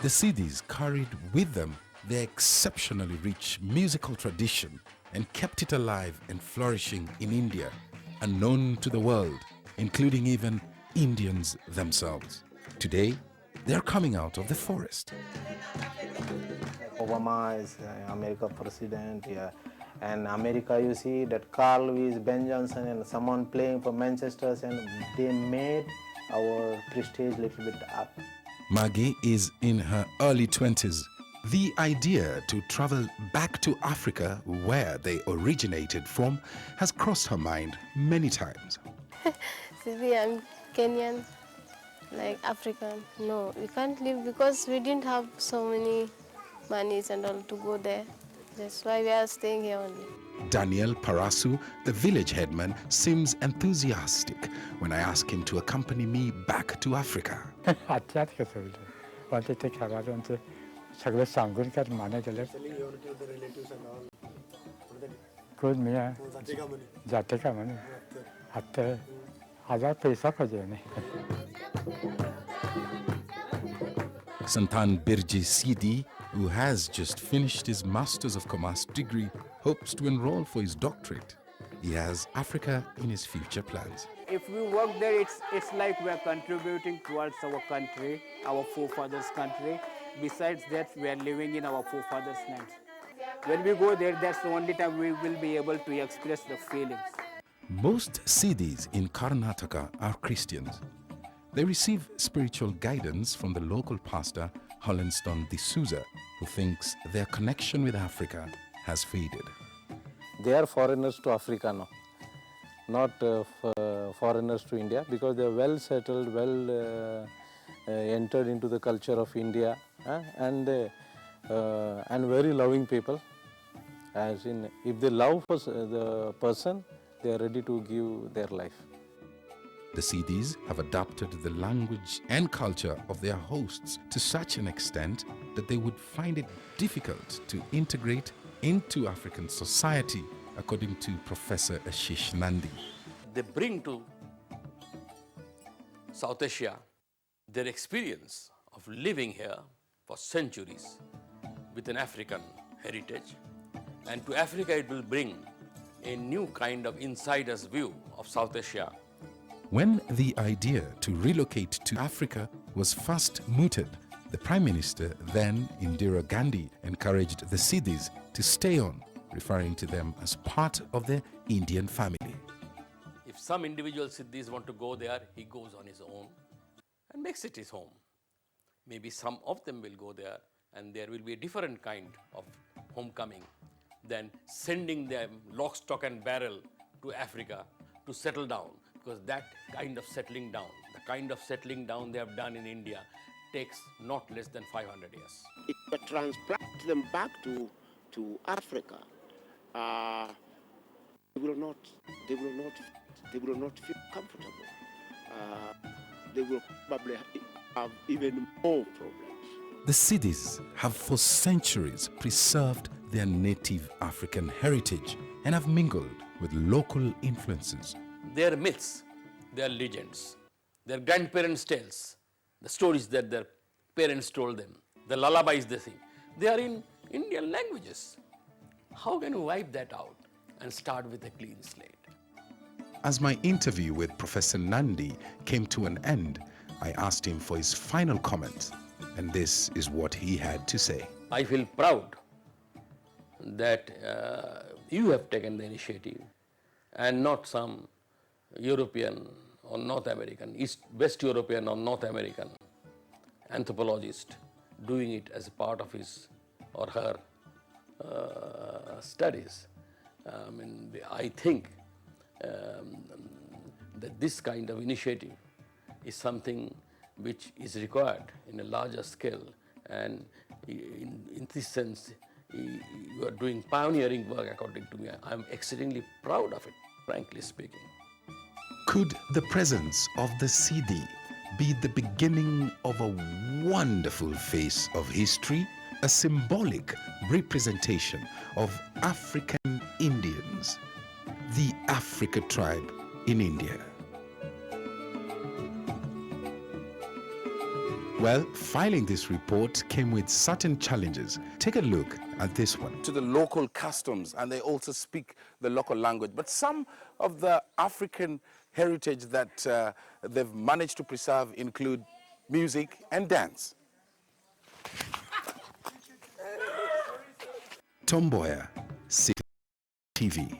The Siddis carried with them their exceptionally rich musical tradition and kept it alive and flourishing in India, unknown to the world, including even Indians themselves. Today, they are coming out of the forest. Obama is America president, yeah. And America, you see that Carl is Ben Johnson and someone playing for Manchester, and they made our prestige a little bit up. Maggie is in her early 20s. The idea to travel back to Africa, where they originated from, has crossed her mind many times. See, I'm Kenyan, like African. No, we can't live because we didn't have so many monies and all to go there. That's why we are staying here only. Daniel Parasu, the village headman, seems enthusiastic when I ask him to accompany me back to Africa. Santan Birji Sidi, who has just finished his Masters of Commerce degree, hopes to enroll for his doctorate. He has Africa in his future plans. If we work there, it's like we are contributing towards our country, our forefathers' country. Besides that, we are living in our forefathers' land. When we go there, that's the only time we will be able to express the feelings. Most Siddis in Karnataka are Christians. They receive spiritual guidance from the local pastor, Hollinston D'Souza, who thinks their connection with Africa has faded. They are foreigners to Africa now, not foreigners to India, because they are well settled, well entered into the culture of India, and very loving people. As in, if they love the person, they are ready to give their life. The Siddis have adopted the language and culture of their hosts to such an extent that they would find it difficult to integrate into African society, according to Professor Ashish Nandi. They bring to South Asia their experience of living here for centuries with an African heritage, and to Africa it will bring a new kind of insider's view of South Asia. When the idea to relocate to Africa was first mooted, the Prime Minister, then Indira Gandhi, encouraged the Siddis to stay on, referring to them as part of the Indian family. If some individual Siddhis want to go there, he goes on his own and makes it his home. Maybe some of them will go there and there will be a different kind of homecoming than sending them lock, stock and barrel to Africa to settle down, because that kind of settling down, the kind of settling down they have done in India takes not less than 500 years. If you transplant them back to Africa, they will not feel comfortable. They will probably have even more problems. The Siddis have for centuries preserved their native African heritage and have mingled with local influences. Their myths, their legends, their grandparents' tales, the stories that their parents told them, the lullabies they sing, they are in Indian languages. How can you wipe that out and start with a clean slate? As my interview with Professor Nandi came to an end, I asked him for his final comment, and this is what he had to say. I feel proud that you have taken the initiative and not some European or North American, West European or North American anthropologist doing it as a part of his or her studies. I think that this kind of initiative is something which is required in a larger scale, and in this sense you are doing pioneering work according to me. I am exceedingly proud of it, frankly speaking. Could the presence of the Siddhi be the beginning of a wonderful phase of history, a symbolic representation of African Indians, the Africa tribe in India? Well, filing this report came with certain challenges. Take a look at this one. To the local customs, and they also speak the local language. But some of the African heritage that they've managed to preserve include music and dance. Mboya, Siddis TV.